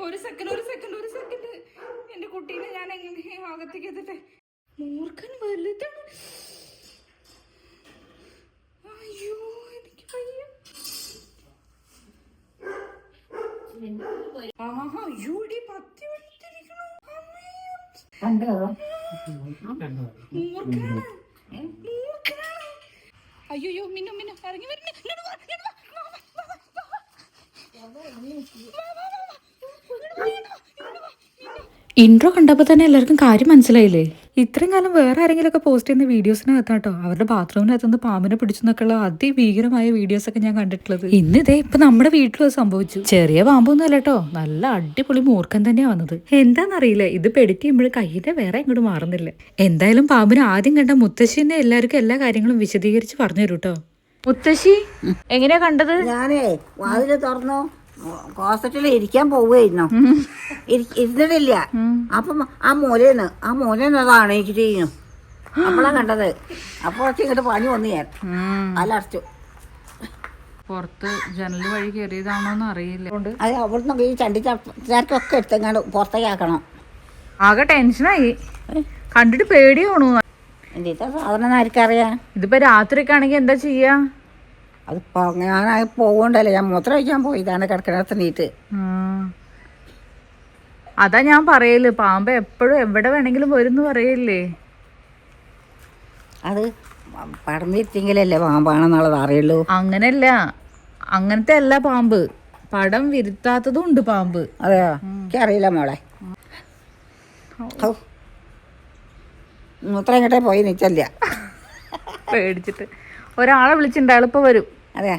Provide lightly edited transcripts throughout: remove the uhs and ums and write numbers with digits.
ഒരു സെക്കൻഡ് എന്റെ കുട്ടീനെ ഞാൻ എങ്ങനെ അകത്തേക്ക് എത്തട്ടെ. മൂർഖൻ വലുതാണ്. അയ്യോ എനിക്ക് വയ്യ. അയ്യോടി പത്തി വെളുത്തിരിക്കണു. മൂർഖനാണ്. അയ്യോ മിന്നു ഇറങ്ങി വരുന്നു. ഇൻട്രോ കണ്ടപ്പോൾ തന്നെ എല്ലാവർക്കും കാര്യം മനസ്സിലായില്ലേ? ഇത്രയും കാലം വേറെ ആരെങ്കിലും ഒക്കെ പോസ്റ്റ് ചെയ്യുന്ന വീഡിയോസിനകത്താട്ടോ അവരുടെ ബാത്റൂമിനകത്തുനിന്ന് പാമ്പിനെ പിടിച്ചെന്നൊക്കെയുള്ള അതിഭീകരമായ വീഡിയോസ് ഒക്കെ ഞാൻ കണ്ടിട്ടുള്ളത്. ഇന്നിതേ ഇപ്പൊ നമ്മുടെ വീട്ടിലും സംഭവിച്ചു. ചെറിയ പാമ്പൊന്നും അല്ല കേട്ടോ, നല്ല അടിപൊളി മൂർഖൻ തന്നെയാ വന്നത്. എന്താണെന്നറിയില്ല, ഇത് പെഡിറ്റ് ചെയ്യുമ്പോൾ കയ്യിന്റെ വേറെ ഇങ്ങോട്ട് മാറുന്നില്ല. എന്തായാലും പാമ്പിനെ ആദ്യം കണ്ട മുത്തശ്ശി തന്നെ എല്ലാവർക്കും എല്ലാ കാര്യങ്ങളും വിശദീകരിച്ച് പറഞ്ഞു തരൂ കേട്ടോ. മുത്തശ്ശി എങ്ങനെയാ കണ്ടത്? ഞാനേ വാതില് തുറന്നു ഹോസ്പിറ്റലിൽ ഇരിക്കാൻ പോവുകയായിരുന്നു. ഇരുന്നിട്ടില്ല. അപ്പം ആ മൂലേന്ന് അതാണ് എനിക്ക് ചെയ്യുന്നു. അപ്പോഴാ കണ്ടത്. അപ്പോൾ ഇങ്ങോട്ട് പണി വന്നു ഞാൻ അലടച്ചു. പുറത്ത് ജനൽ വഴി കയറിയതാണോന്ന് അറിയില്ല. അത് അവിടുന്ന് ഈ ചണ്ടിച്ചാർക്കൊക്കെ എടുത്തെങ്ങാണ്ട് പുറത്തേക്ക് ആക്കണം. ആകെ ടെൻഷനായി, കണ്ടിട്ട് പേടിയാണു. എന്തിട്ടാ സാധനം ആർക്കറിയാം. ഇതിപ്പോ രാത്രിയൊക്കെ ആണെങ്കിൽ എന്താ ചെയ്യാ? അതിപ്പോ ഞാൻ പോകണ്ടല്ലേ, ഞാൻ മൂത്രം ഒഴിക്കാൻ പോയതാണ് കിടക്കിനകത്ത് നീറ്റ്. അതാ ഞാൻ പറയല്, പാമ്പ് എപ്പോഴും എവിടെ വേണമെങ്കിലും വരുന്നു പറയല്ലേ. അത് പടന്നിരിക്കെങ്കിലല്ലേ പാമ്പാണെന്നുള്ളത് അറിയുള്ളൂ. അങ്ങനല്ല, അങ്ങനത്തെ അല്ല പാമ്പ്, പടം വിരുത്താത്തതും ഉണ്ട് പാമ്പ്. അതെയോ? എനിക്കറിയില്ല മോളെ. മൂത്രം ഇങ്ങോട്ടേ പോയി നിച്ചല്ല പേടിച്ചിട്ട്. ഒരാളെ വിളിച്ചിട്ടുണ്ട്, അയാളിപ്പോ വരും. അതെ,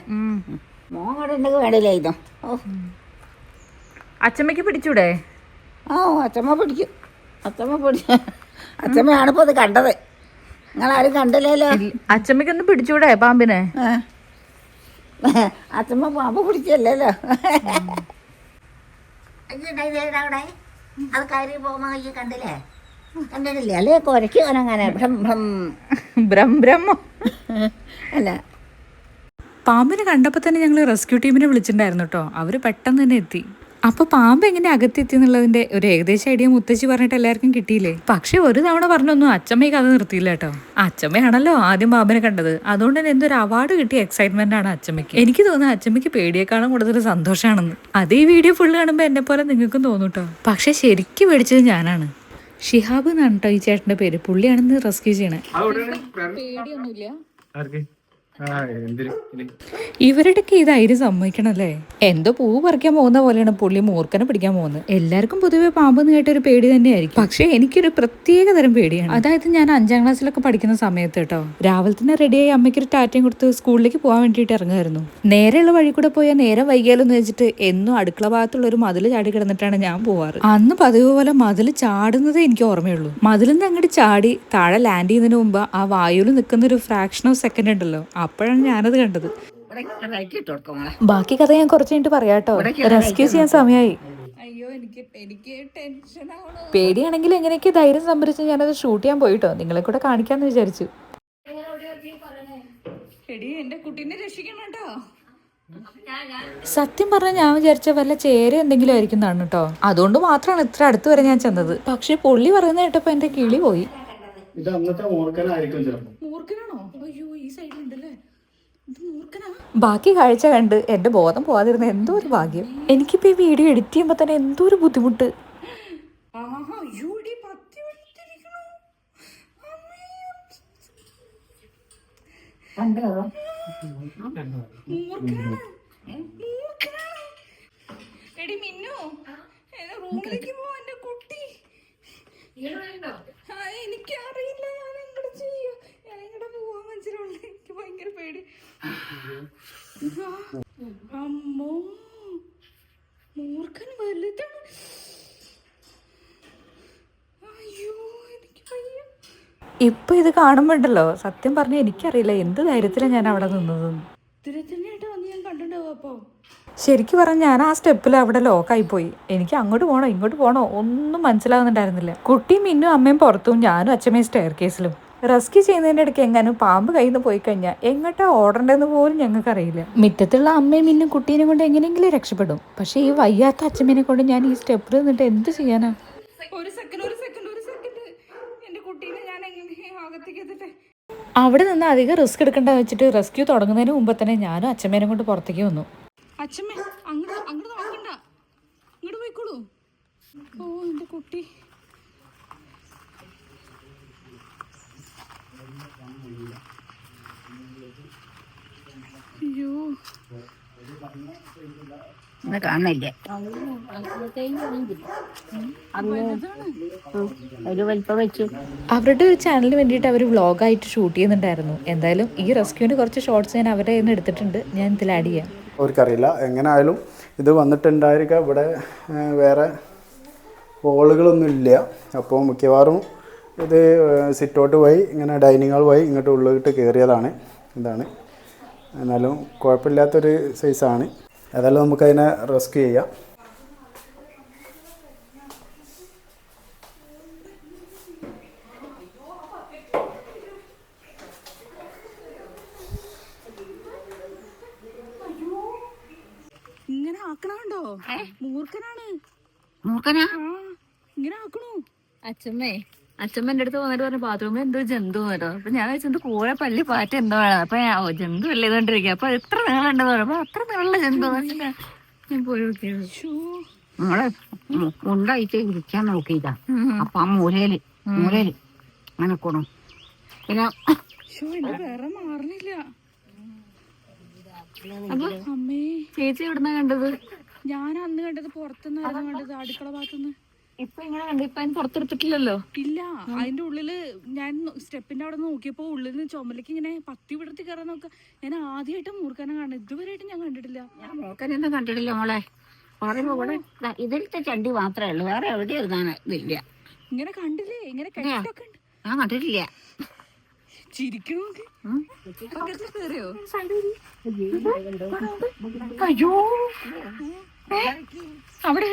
മോൻ കൂടെ ഉണ്ടെങ്കിൽ വേണ്ടിയില്ലായിരുന്നു. അച്ചമ്മയ്ക്ക് പിടിച്ചൂടെ? അച്ചമ്മ പിടിക്കും. അച്ചമ്മയാണിപ്പോ അത് കണ്ടത്. നിങ്ങളാരും കണ്ടില്ലല്ലോ. അച്ചമ്മയ്ക്കൊന്ന് പിടിച്ചൂടെ പാമ്പിനെ? അച്ചമ്മ പാമ്പ് പിടിച്ചല്ലോ. അത് കയറി പോകുമ്പോ കണ്ടില്ലേ? കണ്ടിട്ടില്ലേ? അല്ലേ കുരയ്ക്കുവാനങ്ങനെ ബ്രഹ്മോ അല്ല. പാമ്പിനെ കണ്ടപ്പോൾ തന്നെ ഞങ്ങൾ റെസ്ക്യൂ ടീമിനെ വിളിച്ചിട്ടുണ്ടായിരുന്നു കേട്ടോ. അവർ പെട്ടെന്ന് തന്നെ എത്തി. അപ്പോൾ പാമ്പ് എങ്ങനെ അകത്തെത്തി എന്നുള്ളതിന്റെ ഒരു ഏകദേശം ഐഡിയ മുത്തശ്ശി പറഞ്ഞിട്ട് എല്ലാവർക്കും കിട്ടിയില്ലേ. പക്ഷെ ഒരു തവണ പറഞ്ഞൊന്നും അച്ചമ്മയെ കഥ നിർത്തിയില്ല കേട്ടോ. അച്ചമ്മയാണല്ലോ ആദ്യം പാമ്പിനെ കണ്ടത്, അതുകൊണ്ട് തന്നെ എന്തൊരു അവാർഡ് കിട്ടിയ എക്സൈറ്റ്മെന്റ് ആണ് അച്ചമ്മയ്ക്ക്. എനിക്ക് തോന്നുന്നു അച്ചമ്മയ്ക്ക് പേടിയേക്കാളും കൂടുതൽ സന്തോഷമാണെന്ന്. അത് ഈ വീഡിയോ ഫുള്ള് കാണുമ്പോൾ എന്നെ പോലെ നിങ്ങൾക്കും തോന്നും കേട്ടോ. പക്ഷെ ശരിക്കും പേടിച്ചത് ഞാനാണ്. ഷിഹാബ് എന്നാണ് കേട്ടോ ഈ ചേട്ടന്റെ പേര്. പുള്ളിയാണെന്ന് റെസ്ക്യൂ ചെയ്യണേ. പേടിയൊന്നുമില്ല. ഇവരുടെയൊക്കെ ഈ ധൈര്യം സമ്മതിക്കണല്ലേ. എന്തോ പൂവ് പറിക്കാൻ പോകുന്ന പോലെയാണ് പുള്ളി മൂർഖനെ പിടിക്കാൻ പോകുന്നത്. എല്ലാവർക്കും പൊതുവെ പാമ്പെന്ന് കേട്ടൊരു പേടി തന്നെയായിരിക്കും. പക്ഷെ എനിക്കൊരു പ്രത്യേക തരം പേടിയാണ്. അതായത് ഞാൻ 5ാം ക്ലാസ്സിലൊക്കെ പഠിക്കുന്ന സമയത്ത് കേട്ടോ, രാവിലെ തന്നെ റെഡിയായി അമ്മയ്ക്കൊരു ടാറ്റയും കൊടുത്ത് സ്കൂളിലേക്ക് പോകാൻ വേണ്ടിയിട്ട് ഇറങ്ങുമായിരുന്നു. നേരെയുള്ള വഴി കൂടെ പോയാൽ നേരെ വൈകിയാലെന്ന് വെച്ചിട്ട് എന്നും അടുക്കള ഭാഗത്തുള്ള ഒരു മതിൽ ചാടി കിടന്നിട്ടാണ് ഞാൻ പോവാറ്. അന്ന് പതിവ് പോലെ മതിൽ ചാടുന്നതേ എനിക്ക് ഓർമ്മയുള്ളൂ. മതിലിൽ നിന്ന് അങ്ങോട്ട് ചാടി താഴെ ലാൻഡ് ചെയ്യുന്നതിന് മുമ്പ് ആ വായുവിൽ നിൽക്കുന്ന ഒരു ഫ്രാക്ഷൻ ഓഫ് സെക്കൻഡ് ഉണ്ടല്ലോ, അപ്പോഴാണ് ഞാനത് കണ്ടത്. ബാക്കി കഥ ഞാൻ കുറച്ച് കഴിഞ്ഞിട്ട് പറയാട്ടോ. റെസ്ക്യൂ ചെയ്യാൻ സമയമായി. അയ്യോ എനിക്ക് ടെൻഷനാണ്. പേടിയാണെങ്കിൽ എങ്ങനെയൊക്കെ ധൈര്യം സംഭരിച്ച് ഞാനത് ഷൂട്ട് ചെയ്യാൻ പോയിട്ടോ, നിങ്ങളെ കൂടെ കാണിക്കാന്ന് വിചാരിച്ചു. എന്റെ കുട്ടീനെ രക്ഷിക്കണം കേട്ടോ. സത്യം പറഞ്ഞാൽ ഞാൻ വിചാരിച്ച വല്ല ചേര എന്തെങ്കിലും ആയിരിക്കും എന്നാണ് കേട്ടോ. അതുകൊണ്ട് മാത്രമാണ് ഇത്ര അടുത്ത് വരെ ഞാൻ ചെന്നത്. പക്ഷെ പുള്ളി പറയുന്ന കേട്ടപ്പോ എന്റെ കിളി പോയി. മൂർഖനാണോ? അയ്യോ ഈ സൈഡിലുണ്ടല്ലേ. ബാക്കി കാഴ്ച കണ്ട് എന്റെ ബോധം പോവാതിരുന്ന എന്തോ ഒരു ഭാഗ്യം. എനിക്കിപ്പോ ഈ വീഡിയോ എഡിറ്റ് ചെയ്യുമ്പോ തന്നെ എന്തോ ഒരു ബുദ്ധിമുട്ട്. എടി മിന്നു, റൂമിലേക്ക് പോ. എന്റെ കുട്ടി എനിക്കറിയില്ല ഞാൻ എങ്ങോട്ട് ചെയ്യ, ഞാൻ എങ്ങോട്ട് പോവാൻ മനസ്സിലുള്ളു. എനിക്ക് ഭയങ്കര പേടി. അമ്മോ മൂർഖൻ വലുതാണ്. അയ്യോ എനിക്ക് വയ്യ. ഇപ്പൊ ഇത് കാണുമ്പോണ്ടല്ലോ, സത്യം പറഞ്ഞാൽ എനിക്കറിയില്ല എന്ത് ധൈര്യത്തിലാണ് ഞാൻ അവിടെ നിന്നത്. തിരത്തന്നെയായിട്ട് വന്ന് ഞാൻ കണ്ടിട്ടുണ്ടാവും. അപ്പൊ ശരിക്കും പറഞ്ഞാൽ ഞാൻ ആ സ്റ്റെപ്പിൽ അവിടെ ലോക്കായി പോയി. എനിക്ക് അങ്ങോട്ട് പോകണോ ഇങ്ങോട്ട് പോകണോ ഒന്നും മനസ്സിലാകുന്നുണ്ടായിരുന്നില്ല. കുട്ടിയും മിന്നും അമ്മയും പുറത്തും, ഞാനും അച്ഛമ്മയും സ്റ്റെയർ കേസിലും. റെസ്ക്യൂ ചെയ്യുന്നതിൻ്റെ ഇടയ്ക്ക് എങ്ങാനും പാമ്പ് കയ്യിൽ നിന്ന് പോയി കഴിഞ്ഞാൽ എങ്ങോട്ടാ ഓടേണ്ടതെന്ന് പോലും ഞങ്ങൾക്കറിയില്ല. മുറ്റത്തുള്ള അമ്മയും മിന്നും കുട്ടീനെ കൊണ്ട് എങ്ങനെയെങ്കിലും രക്ഷപ്പെടും. പക്ഷേ ഈ വയ്യാത്ത അച്ഛമ്മേനെ കൊണ്ട് ഞാൻ ഈ സ്റ്റെപ്പിൽ നിന്നിട്ട് എന്ത് ചെയ്യാനാ? ഒരു സെക്കൻഡ് എൻ്റെ കുട്ടീനെ ഞാൻ എങ്ങനെ അകത്തേക്ക് എത്തിട്ടെ. അവിടെ നിന്ന് അധികം റിസ്ക് എടുക്കണ്ട വെച്ചിട്ട് റെസ്ക്യൂ തുടങ്ങുന്നതിന് മുമ്പ് തന്നെ ഞാനും അച്ഛമ്മേനെ കൊണ്ട് പുറത്തേക്ക് വന്നു. അച്ഛമ്മേ അങ്ങോട്ട് നോക്കണ്ട, ഇങ്ങോട്ട് പോയിക്കോളൂ. ഓ എൻ്റെ കുട്ടി. അയ്യോ കാണില്ല, ഒരു വലിപ്പം വെച്ചു. അവരുടെ ഒരു ചാനലിന് വേണ്ടിയിട്ട് അവർ വ്ളോഗായിട്ട് ഷൂട്ട് ചെയ്യുന്നുണ്ടായിരുന്നു. എന്തായാലും ഈ റെസ്ക്യൂവിൻ്റെ കുറച്ച് ഷോർട്സ് ഞാൻ അവരുടെ നിന്ന് എടുത്തിട്ടുണ്ട്, ഞാൻ ഇതിൽ ആഡ് ചെയ്യാം. അവർക്കറിയില്ല എങ്ങനെ ആയാലും ഇത് വന്നിട്ടുണ്ടായിരിക്കുക. ഇവിടെ വേറെ ഹോളുകളൊന്നും ഇല്ല. അപ്പോൾ മിക്കവാറും ഇത് സിറ്റൗട്ട് വഴി ഇങ്ങനെ ഡൈനിങ് ഹാൾ വഴി ഇങ്ങോട്ട് ഉള്ളിലോട്ട് കയറിയതാണ്. ഇതാണ്, എന്നാലും കുഴപ്പമില്ലാത്തൊരു സൈസാണ്. ഏതായാലും നമുക്കതിനെ റെസ്ക്യൂ ചെയ്യാം. ഇങ്ങനെ ആക്കണോ? മൂർഖനാണ്. മൂർഖനാ? ഇങ്ങനെ ആക്കണോ? അച്ഛമ്മ അടുത്ത് വന്നിട്ട് പറഞ്ഞു ബാത്റൂമിൽ എന്തോ ജന്തു കേട്ടോ. അപ്പൊ ഞാൻ വെച്ചത് കോഴ പല്ലി പാറ്റ എന്തോ വേണം. അപ്പൊ ജന്തു അല്ലേ ഇതോണ്ടിരിക്കുക. അപ്പൊ എത്ര നീളുണ്ടെന്ന് പറഞ്ഞു. അപ്പൊ അത്ര നീളുള്ള ജന്തു ഞാൻ പോയി നോക്കിയത്. നമ്മള് ഉണ്ടായിട്ട് ഇരിക്കാൻ നോക്കിയതാ. അപ്പൊ ആ മൂലയില് അങ്ങനെ കൊണു. പിന്നെ വേറെ മാറുന്നില്ല. അപ്പൊ ചേച്ചി എവിടുന്നാ കണ്ടത്? ഞാൻ അന്ന് കണ്ടത് പുറത്തുനിന്നായിരുന്നു കണ്ടത്, അടുക്കള ഭാഗത്തുനിന്ന്. ഇപ്പൊ ഇങ്ങനെ കണ്ടു. ഇപ്പൊ അതിന് പുറത്തെടുത്തിട്ടില്ലല്ലോ. ഇല്ല, അതിന്റെ ഉള്ളില് ഞാൻ സ്റ്റെപ്പിന്റെ അവിടെ നോക്കിയപ്പോ ഉള്ളിൽ നിന്ന് ചുമലേക്ക് ഇങ്ങനെ പത്തി വിടർത്തി കയറാൻ നോക്ക. ഞാൻ ആദ്യമായിട്ട് മൂർഖനെ കാണുന്നത്, ഇതുവരെയായിട്ട് ഞാൻ കണ്ടിട്ടില്ല. ഞാൻ മൂർഖനൊന്നും കണ്ടിട്ടില്ല മോളെ. പറയുമ്പോ ഇവിടെ ഇതിലത്തെ ചണ്ടി മാത്രമേ ഉള്ളൂ, വേറെ എവിടെ ഇതില്ല. ഇങ്ങനെ കണ്ടില്ലേ? ഇങ്ങനെ കെട്ടൊക്കെ ഉണ്ട്. ഞാൻ കണ്ടിട്ടില്ല. ചിരിക്കണോ? കേറിയോ? അയ്യോ അവിടെ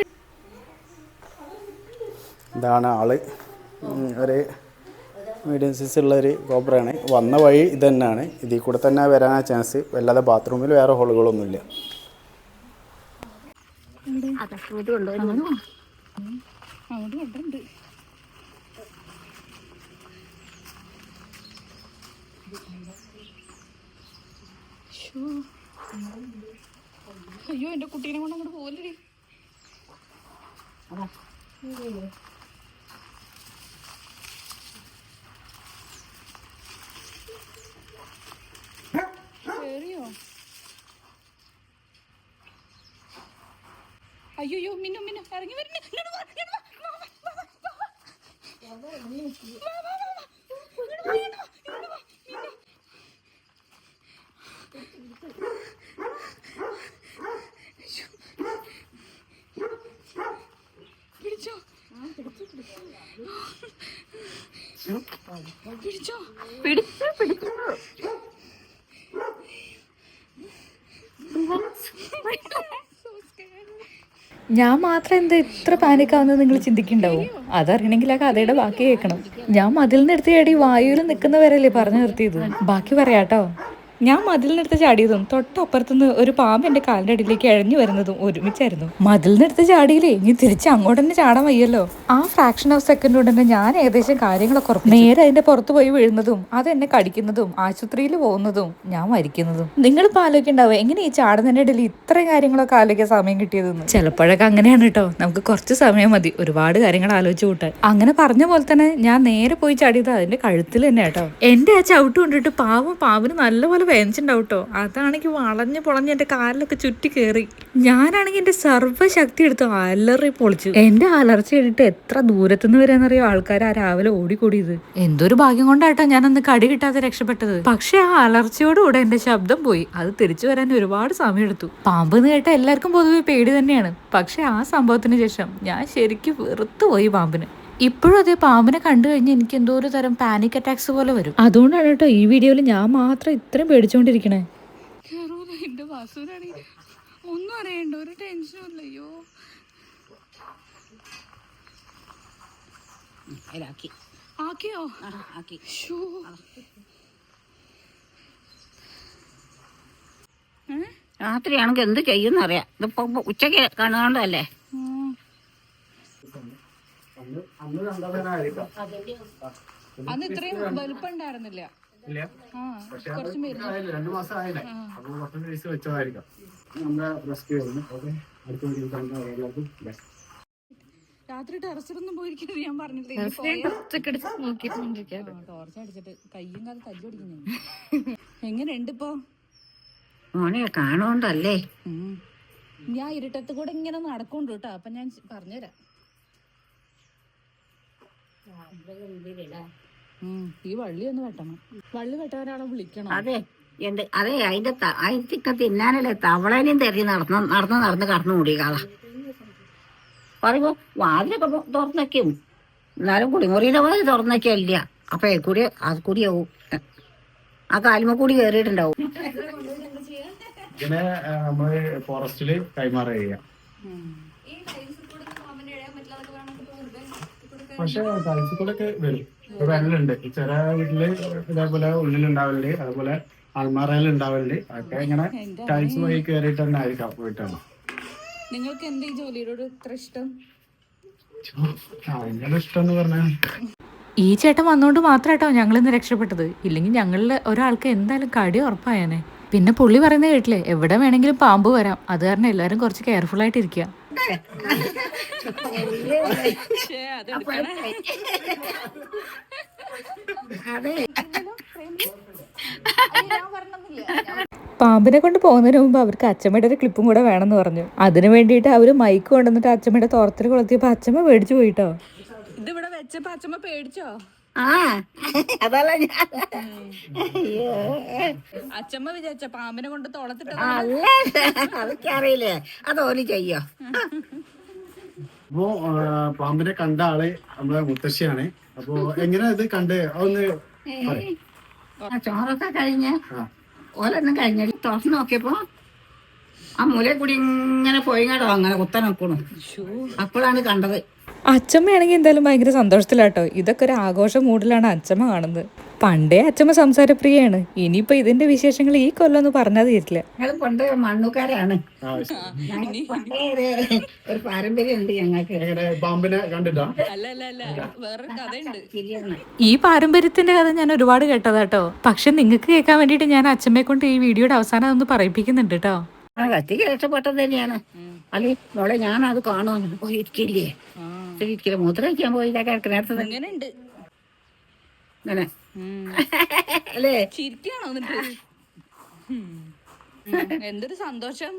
ഇതാണ് ആള്. ഒരു മീഡിയം സൈസ് ഉള്ളൊരു കോബ്രയാണ്. വന്ന വഴി ഇത് തന്നെയാണ്. ഇതിൽ കൂടെ തന്നെ വരാനാ ചാൻസ്. വല്ലാതെ ബാത്റൂമിൽ വേറെ ഹോളുകളൊന്നുമില്ല. അങ്ങോട്ട് കൊണ്ടുണ്ട്. അയ്യോ എന്റെ കുട്ടീനെ കൊണ്ട് അങ്ങോട്ട് പോലേ. കേറിയോ? അയ്യോ മിന്നു ഇറങ്ങി വരുന്നു. പിടിച്ചോ. ഞാൻ മാത്രം എന്താ ഇത്ര പാനിക്കാവുന്നത് നിങ്ങൾ ചിന്തിക്കുന്നുണ്ടാവും. അതറിയണമെങ്കിൽ ആ കഥയുടെ ബാക്കി കേൾക്കണം. ഞാൻ മതിലിനെടുത്ത് ചാടി വായുവിൽ നിൽക്കുന്നവരല്ലേ പറഞ്ഞു നിർത്തിയത്. ബാക്കി പറയാട്ടോ. ഞാൻ മതിലിനെടുത്ത് ചാടിയതും തൊട്ടപ്പുറത്തുനിന്ന് ഒരു പാമ്പ് എന്റെ കാലിന്റെ അടിയിലേക്ക് എഴഞ്ഞു വരുന്നതും ഒരുമിച്ചായിരുന്നു. മതിലിനെടുത്ത് ചാടിയില്ലേ, ഇനി തിരിച്ച് അങ്ങോട്ട് തന്നെ ചാടാൻ വയ്യല്ലോ. ആ ഫ്രാക്ഷൻ ഓഫ് സെക്കൻഡ് കൊണ്ട് തന്നെ ഞാൻ ഏകദേശം കാര്യങ്ങളൊക്കെ ഉറപ്പിച്ചു. നേരെ അതിന്റെ പുറത്ത് പോയി വീഴുന്നതും അതെന്നെ കടിക്കുന്നതും ആശുപത്രിയിൽ പോകുന്നതും ഞാൻ മരിക്കുന്നതും. നിങ്ങളിപ്പോൾ ആലോചിക്കണ്ടാവും എങ്ങനെ ഈ ചാടുന്നതിന്റെ ഇടയിൽ ഇത്രയും കാര്യങ്ങളൊക്കെ ആലോചിക്കാൻ സമയം കിട്ടിയതെന്ന്. ചിലപ്പോഴൊക്കെ അങ്ങനെയാണ് കേട്ടോ. നമുക്ക് കുറച്ച് സമയം മതി ഒരുപാട് കാര്യങ്ങൾ ആലോചിച്ച് കൂട്ടാൻ. അങ്ങനെ പറഞ്ഞ പോലെ തന്നെ ഞാൻ നേരെ പോയി ചാടിയത് അതിന്റെ കഴുത്തിൽ തന്നെ കേട്ടോ. എന്റെ ആ ചവിട്ട് കൊണ്ടിട്ട് പാമ്പിന് നല്ലപോലെ വേദനിച്ചിട്ടുണ്ടാവും കേട്ടോ. അതാണെങ്കിൽ വളഞ്ഞ് പൊളഞ്ഞ് എന്റെ കാലിലൊക്കെ ചുറ്റി കയറി. ഞാനാണെങ്കിൽ എന്റെ സർവ്വശക്തി എടുത്ത് അലറി പൊളിച്ചു. എന്റെ അലർച്ച കേട്ടിട്ട് എത്ര ദൂരത്തുനിന്ന് വരാന്നറിയോ ആൾക്കാർ ആ രാവിലെ ഓടിക്കൂടിയത്. എന്തൊരു ഭാഗ്യം കൊണ്ടാട്ടോ ഞാനന്ന് കടി കിട്ടാതെ രക്ഷപ്പെട്ടത്. പക്ഷെ ആ അലർച്ചയോടുകൂടെ എന്റെ ശബ്ദം പോയി. അത് തിരിച്ചു വരാൻ ഒരുപാട് സമയം എടുത്തു. പാമ്പ് എന്ന് കേട്ടാൽ എല്ലാവർക്കും പൊതുവെ പേടി തന്നെയാണ്. പക്ഷെ ആ സംഭവത്തിന് ശേഷം ഞാൻ ശരിക്കും വെറുത്തുപോയി പാമ്പിന്. ഇപ്പോഴും അതേ പാമ്പിനെ കണ്ടു കഴിഞ്ഞാൽ എനിക്ക് എന്തോ ഒരു തരം പാനിക് അറ്റാക്സ് പോലെ വരും. അതുകൊണ്ടാണ് കേട്ടോ ഈ വീഡിയോയിൽ ഞാൻ മാത്രം ഇത്രയും പേടിച്ചോണ്ടിരിക്കണേ. എന്റെ വാസുവിനാണെങ്കിൽ ഒന്നും അറിയണ്ട, ഒരു ടെൻഷനും ഇല്ലയോ. അതിലാക്കി ആക്കിയോ? ആക്കി. ശ്ശോ. രാത്രിയാണെങ്കിൽ എന്ത് ചെയ്യുന്നറിയാം. ഇതിപ്പോ ഉച്ചയ്ക്ക് കാണുകൊണ്ടല്ലേ. അന്ന് ഇത്രയും വലുപ്പം ഉണ്ടായിരുന്നില്ല. ആ, കുറച്ച് മരുന്ന് 2 മാസം ആയില്ലേ, അപ്പൊ 10 വയസ്സ് വെച്ചതായിരിക്കാം. നമ്മുടെ റെസ്ക്യൂ ആയിരുന്നു. ഓക്കെ, അടുത്ത വീഡിയോ കാണുന്ന എല്ലാവർക്കും ബൈ. രാത്രി ടെറസിലൊന്നും പോയിരിക്കുന്നത് ഞാൻ പറഞ്ഞില്ലേ. ടോർച്ച് അടിച്ചിട്ട് കയ്യും കാലം തല്ലി പിടിക്കുന്നു. എങ്ങനെയുണ്ട് ഇപ്പൊ? മോനെ കാണുകൊണ്ടല്ലേ. ഞാൻ ഇരുട്ടത്ത് കൂടെ ഇങ്ങനെ നടക്കുന്നുണ്ട് കേട്ടോ. അപ്പൊ ഞാൻ പറഞ്ഞുതരാം. ഈ വള്ളി ഒന്ന് വെട്ടണം. വള്ളി വെട്ടാൻ ഒരാളെ വിളിക്കണം. അതെ അതെ, അതിന്റെ തിന്നാനല്ലേ തവളേനെയും തെരഞ്ഞ് നടന്ന് കടന്നു കൂടി കാള. പറയുമ്പോ വാതിലൊക്കെ തുറന്നേക്കും, എന്നാലും കുളിമുറിയുടെ വാതിൽ തുറന്നേക്കില്ല. അപ്പൊ അത് കൂടിയാവും, ആ കാലുമ കൂടി കയറിയിട്ടുണ്ടാവും. ഇതിനെ നമ്മള് ഫോറസ്റ്റില് കൈമാറുക ചെയ്യാം. പക്ഷെ ടൈൽസ് കൂടെ ഒക്കെ വരും. വെള്ളുണ്ട് ചില വീട്ടില്, ഇതേപോലെ ഉള്ളിലുണ്ടാവലുണ്ട്, അതുപോലെ അൽമാറയിലുണ്ടാവലുണ്ട്. അതൊക്കെ ഇങ്ങനെ ടൈൽസ് വഴി കയറിയിട്ട് തന്നെ ആയിരിക്കാം പോയിട്ടാണ്. നിങ്ങൾക്ക് എന്താ ഈ ജോലിയോട് ഇത്ര ഇഷ്ടം? അതിനോട് ഇഷ്ടം എന്ന് പറഞ്ഞാൽ ഈ ചേട്ടൻ വന്നോണ്ട് മാത്രാട്ടോ ഞങ്ങൾ ഇന്ന് രക്ഷപ്പെട്ടത്. ഇല്ലെങ്കിൽ ഞങ്ങളിൽ ഒരാൾക്ക് എന്തായാലും കടി ഉറപ്പായനെ. പിന്നെ പുള്ളി പറയുന്നത് കേട്ടില്ലേ, എവിടെ വേണമെങ്കിലും പാമ്പ് വരാം. അത് കാരണം എല്ലാരും കുറച്ച് കെയർഫുൾ ആയിട്ട് ഇരിക്കുക. പാമ്പിനെ കൊണ്ട് പോകുന്നതിന് മുമ്പ് അവർക്ക് അച്ചമ്മയുടെ ഒരു ക്ലിപ്പും കൂടെ വേണമെന്ന് പറഞ്ഞു. അതിന് വേണ്ടിയിട്ട് അവര് മൈക്ക് കൊണ്ടുവന്നിട്ട് അച്ചമ്മയുടെ തോർത്തിൽ കൊളുത്തിയപ്പോ അച്ചമ്മ പേടിച്ചു പോയിട്ടോ. ഇതിവിടെ വെച്ചപ്പോ അച്ചമ്മ പേടിച്ചോ? ആ അതല്ല ഞാൻ അച്ചമ്മ വിചാരിച്ച പാമ്പിനെ കൊണ്ട് തോളത്തിട്ട്. അല്ല, അതൊക്കെ അറിയില്ലേ, അതോല് ചെയ്യോ. അപ്പോ പാമ്പിനെ കണ്ട ആള് നമ്മളെ മുത്തശ്ശിയാണ്. അപ്പൊ എങ്ങനെ ഇത് കണ്ട് ഒന്ന് ചോറൊക്കെ കഴിഞ്ഞ് ഓലൊന്നും കഴിഞ്ഞിട്ട് തുറന്ന് നോക്കിയപ്പോ ആ മൂലയിൽ കൂടി ഇങ്ങനെ പോയിങ്ങാടോ അങ്ങനെ കുത്തൻ നിൽക്കണു. അപ്പോഴാണ് കണ്ടത്. അച്ചമ്മയാണെങ്കിൽ എന്തായാലും ഭയങ്കര സന്തോഷത്തിലാട്ടോ. ഇതൊക്കെ ഒരു ആഘോഷ മൂഡിലാണ് അച്ചമ്മ കാണുന്നത്. പണ്ടേ അച്ചമ്മ സംസാരപ്രിയാണ്. ഇനിയിപ്പോ ഇതിന്റെ വിശേഷങ്ങൾ ഈ കൊല്ലൊന്നും പറഞ്ഞാൽ തീരില്ല. ഞങ്ങൾ പണ്ട് മണ്ണൂക്കാരാണ്. പണ്ടേ ഒരു പാരമ്പര്യം ഉണ്ട് ഞങ്ങൾക്ക്. പാമ്പിനെ കണ്ടിട്ടാ? വേറൊരു കഥയുണ്ട്. ശരിയാണ്. ഈ പാരമ്പര്യത്തിന്റെ കഥ ഞാൻ ഒരുപാട് കേട്ടതാട്ടോ. പക്ഷെ നിങ്ങൾക്ക് കേൾക്കാൻ വേണ്ടിട്ട് ഞാൻ അച്ചമ്മയെ കൊണ്ട് ഈ വീഡിയോയുടെ അവസാനം ഒന്ന് പറയിപ്പിക്കുന്നുണ്ട് കേട്ടോ. കത്തിക്ക് രക്ഷപ്പെട്ടത് തന്നെയാണ്. അല്ലെങ്കിൽ മോളെ ഞാനത് കാണുമെന്ന് പോയിരിക്കില്ലേ, ഇരിക്കില്ല മൂത്രം വയ്ക്കാൻ പോയി കിടക്കുന്നിടത്ത് അങ്ങനെ അല്ലേ. ചിരിക്കാണോ എന്തൊരു സന്തോഷം.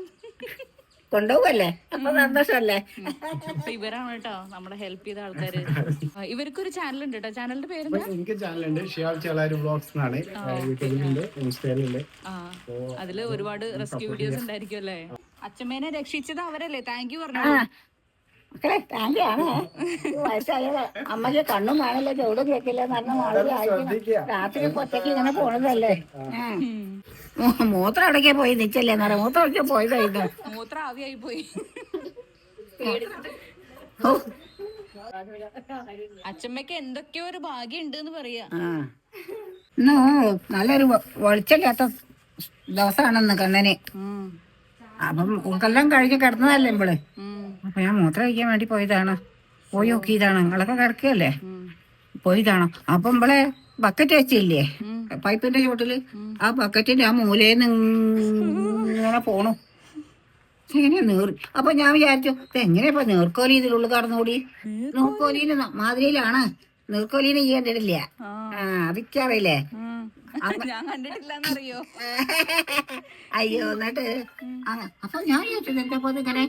കൊണ്ടുപോകല്ലേ, അപ്പൊ സന്തോഷല്ലേ. ഇവരാണ് കേട്ടോ നമ്മുടെ ഹെൽപ്പ് ചെയ്ത ആൾക്കാര്. ഇവർക്കൊരു ചാനൽ ഉണ്ട് കേട്ടോ. ചാനലിന്റെ പേര് എനിക്ക് ചാനലുണ്ട്, ഷിയാബ് ചേളാരി വ്ലോഗ്സ് എന്നാണ്. യൂട്യൂബിലുണ്ട്, ഇൻസ്റ്റയിലുണ്ട്. അതില് ഒരുപാട് റെസ്ക്യൂ വീഡിയോസ് ഉണ്ടായിരിക്കും അല്ലേ. അച്ഛമ്മേനെ രക്ഷിച്ചത് അവരല്ലേ. താങ്ക് യു പറഞ്ഞു. മക്കളെ താങ്കാണ്. വയസ്സായ അമ്മയ്ക്ക് കണ്ണും കാണില്ല, ചൂടും കേൾക്കില്ല, നല്ല മാളിക രാത്രി ഒറ്റയ്ക്ക് ഇങ്ങനെ പോണതല്ലേ. മൂത്രം അടയ്ക്കാൻ പോയി നിച്ചല്ലേ എന്നറിയാം. മൂത്രം അടയ്ക്കാൻ പോയതായിരുന്നു. മൂത്രം ആവിയായി പോയി. അച്ഛമ്മക്ക് എന്തൊക്കെയോ ഒരു ഭാഗ്യം ഉണ്ട് എന്ന് പറയാ. ഇന്ന് നല്ലൊരു വെളിച്ചമില്ലാത്ത ദിവസമാണെന്ന് കണ്ണന്. അപ്പം ഉൾക്കെല്ലാം കഴിഞ്ഞ് കിടന്നതല്ലേ ഇമ്പള്. അപ്പൊ ഞാൻ മൂത്രം കഴിക്കാൻ വേണ്ടി പോയതാണ്. പോയി നോക്കിയതാണ്. നിങ്ങളൊക്കെ കിടക്കുകയല്ലേ, പോയതാണ്. അപ്പൊ ഇമ്പളെ ബക്കറ്റ് വെച്ചില്ലേ പൈപ്പിന്റെ ചുവട്ടില്, ആ ബക്കറ്റിന്റെ ആ മൂലയിന്ന് ഇങ്ങനെ പോണു. എങ്ങനെയാ അപ്പൊ ഞാൻ വിചാരിച്ചു എങ്ങനെയാ നീർക്കോലി ഇതിലുള്ളിൽ കടന്നുകൂടി. നീർക്കോലിന് മാതിരിയിലാണ്. നീർക്കോലിനെ ഈ കണ്ടിട്ടില്ല. അതൊക്കെയറിയില്ലേ. ഞാൻ കണ്ടിട്ടില്ലെന്നറിയോ. അയ്യോ എന്നിട്ട് അപ്പൊ ഞാൻ വിചാരിച്ചു എന്തപ്പോ ഇങ്ങനെ.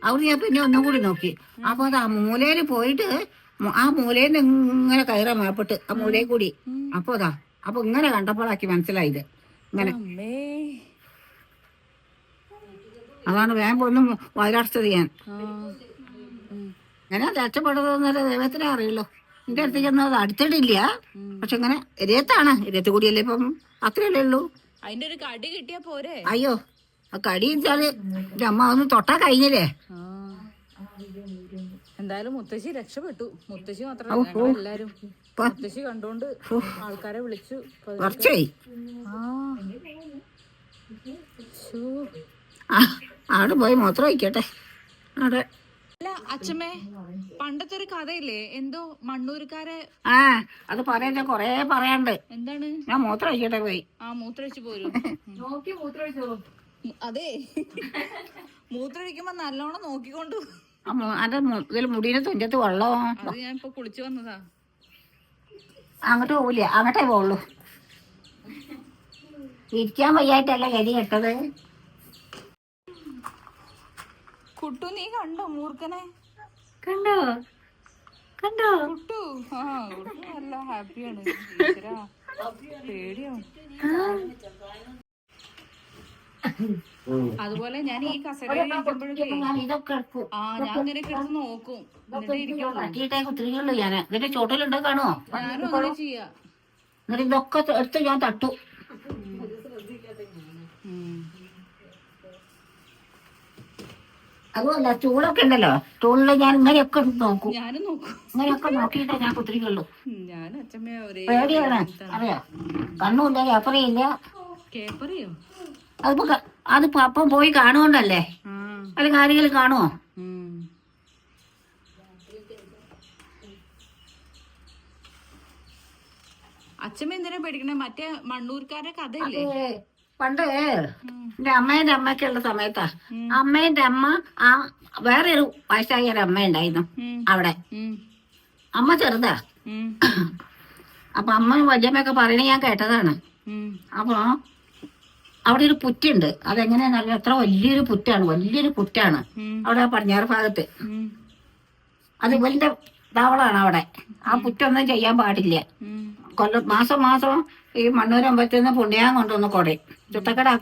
അവിടെ ഞാൻ പിന്നെ ഒന്നും കൂടി നോക്കി. അപ്പൊ അത് ആ മൂലയില് പോയിട്ട് ആ മൂലയിന്ന് ഇങ്ങനെ കയറാൻ മേപ്പിട്ട് ആ മൂലയിൽ കൂടി. അപ്പൊ അപ്പൊ ഇങ്ങനെ കണ്ടപ്പോഴാക്കി മനസ്സിലായത്. ഇങ്ങനെ അതാണ് വേഗം ഒന്നും വയലടച്ചത് ഞാൻ. ഇങ്ങനെ രക്ഷപ്പെടുന്നൊരു ദൈവത്തിനെ അറിയുള്ളൂ. എന്റെ അടുത്തേക്കൊന്നും അത് അടുത്തിട്ടില്ല. പക്ഷെ ഇങ്ങനെ എരിയത്താണ്. എരിയത്ത് കൂടിയല്ലേ ഇപ്പം അത്രയല്ലേ ഉള്ളൂ. അതിന്റെ ഒരു കടി കിട്ടിയാ പോരെ. അയ്യോ ആ കടി വെച്ചാല് അമ്മ ഒന്ന് തൊട്ടാ കഴിഞ്ഞില്ലേ. എന്തായാലും മുത്തശ്ശി രക്ഷപ്പെട്ടു. മുത്തശ്ശി മാത്രമല്ല ഞങ്ങളെല്ലാരും. മുത്തശ്ശി കണ്ടോണ്ട് ആൾക്കാരെ വിളിച്ചു. കുറച്ചായി ആ ശ്ശോ. അവിടെ പോയി മൂത്രം ഒഴിക്കട്ടെ. അവിടെ അല്ല അച്ഛമ്മേ, പണ്ടത്തെ ഒരു കഥയില്ലേ, എന്തോ മണ്ണൂർക്കാരെ അത് പറയാൻ കൊറേ പറയാണ്ട്. എന്താണ്? ഞാൻ മൂത്രം ഒഴിക്കട്ടെ പോയി. മൂത്രമൊഴിച്ച് പോരും. നോക്കി മൂത്രമൊഴിച്ചോ. അതെ, മൂത്രമൊഴിക്കുമ്പോ നല്ലോണം നോക്കിക്കൊണ്ടു. അതിന്റെ ഇതിൽ മുടിയുടെ തുഞ്ചത്ത് വെള്ളം. അത് ഞാൻ ഇപ്പൊ കുളിച്ചു വന്നതാ. അങ്ങോട്ട് പോവില്ല, അങ്ങോട്ടേ പോവുള്ളൂ. ഇരിക്കാൻ വയ്യായിട്ടല്ല ഗതി കെട്ടത്. കുട്ടു നീ കണ്ടോ മൂർഖനെ? കണ്ടോ കണ്ടോ കുട്ടു? ആ കുട്ടു നല്ല ഹാപ്പിയാണ്. പേടിയോ? അതുപോലെ ഞാൻ ഈ കസേരയിൽ ഇരിക്കുമ്പോഴേ ഇതൊക്കെ എടുക്കും. ഞാൻ നിനക്ക് എടുത്ത് നോക്കും. എന്നിട്ട് ഇരിക്കുള്ളൂ. തട്ടിയിട്ടേ കുത്തിരിക്കുള്ളൂ ഞാൻ. ഇതിന്റെ ചോട്ടിലുണ്ടോ കാണുമോ? ഞാനും അങ്ങനെ ചെയ്യാ. എന്നിട്ട് ഇതൊക്കെ എടുത്ത് ഞാൻ തട്ടു. അതുമല്ല, സ്റ്റൂളൊക്കെ ഉണ്ടല്ലോ, സ്റ്റൂളിൽ ഞാൻ ഇങ്ങനെയൊക്കെ നോക്കും. ഞാനും നോക്കും. ഇങ്ങനെയൊക്കെ നോക്കിയിട്ടേ ഞാൻ കുത്തിരിക്കുള്ളൂ. ഞാൻ അച്ഛമ്മ ഒരേ പേടിയാണ്, അറിയാ. കണ്ണുമില്ല, കേപ്പറിയില്ല. കേപ്പറിയോ? അതിപ്പോ അപ്പം പോയി കാണുകൊണ്ടല്ലേ, അല്ലെങ്കിൽ ആരെങ്കിലും കാണുമോ? അച്ഛമ്മ എന്തിനാ പേടിക്കണേ? മറ്റേ മണ്ണൂർക്കാരുടെ കഥയില്ലേ? പണ്ട് എന്റെ അമ്മേന്റെ അമ്മയ്ക്കുള്ള സമയത്താ. അമ്മേന്റെ അമ്മ വേറെ ഒരു വയസ്സായ ഒരു അമ്മ ഉണ്ടായിരുന്നു അവിടെ. അമ്മ ചെറുതാ. അപ്പൊ അമ്മ വല്യമ്മയൊക്കെ പറയണ ഞാൻ കേട്ടതാണ്. അപ്പൊ അവിടെ ഒരു പുറ്റുണ്ട്. അതെങ്ങനെയാണെന്നറിയാം, അത്ര വലിയൊരു പുറ്റാണ് അവിടെ പടിഞ്ഞാറ് ഭാഗത്ത്. അത് ഇവന്റെ താവളാണ് അവിടെ. ആ പുറ്റൊന്നും ചെയ്യാൻ പാടില്ല. മാസം ഈ മണ്ണൂരമ്പലത്തിൽ നിന്ന് പുണ്യാൻ കൊണ്ടുവന്ന് കൊടയും. ചുത്തക്കടാണ്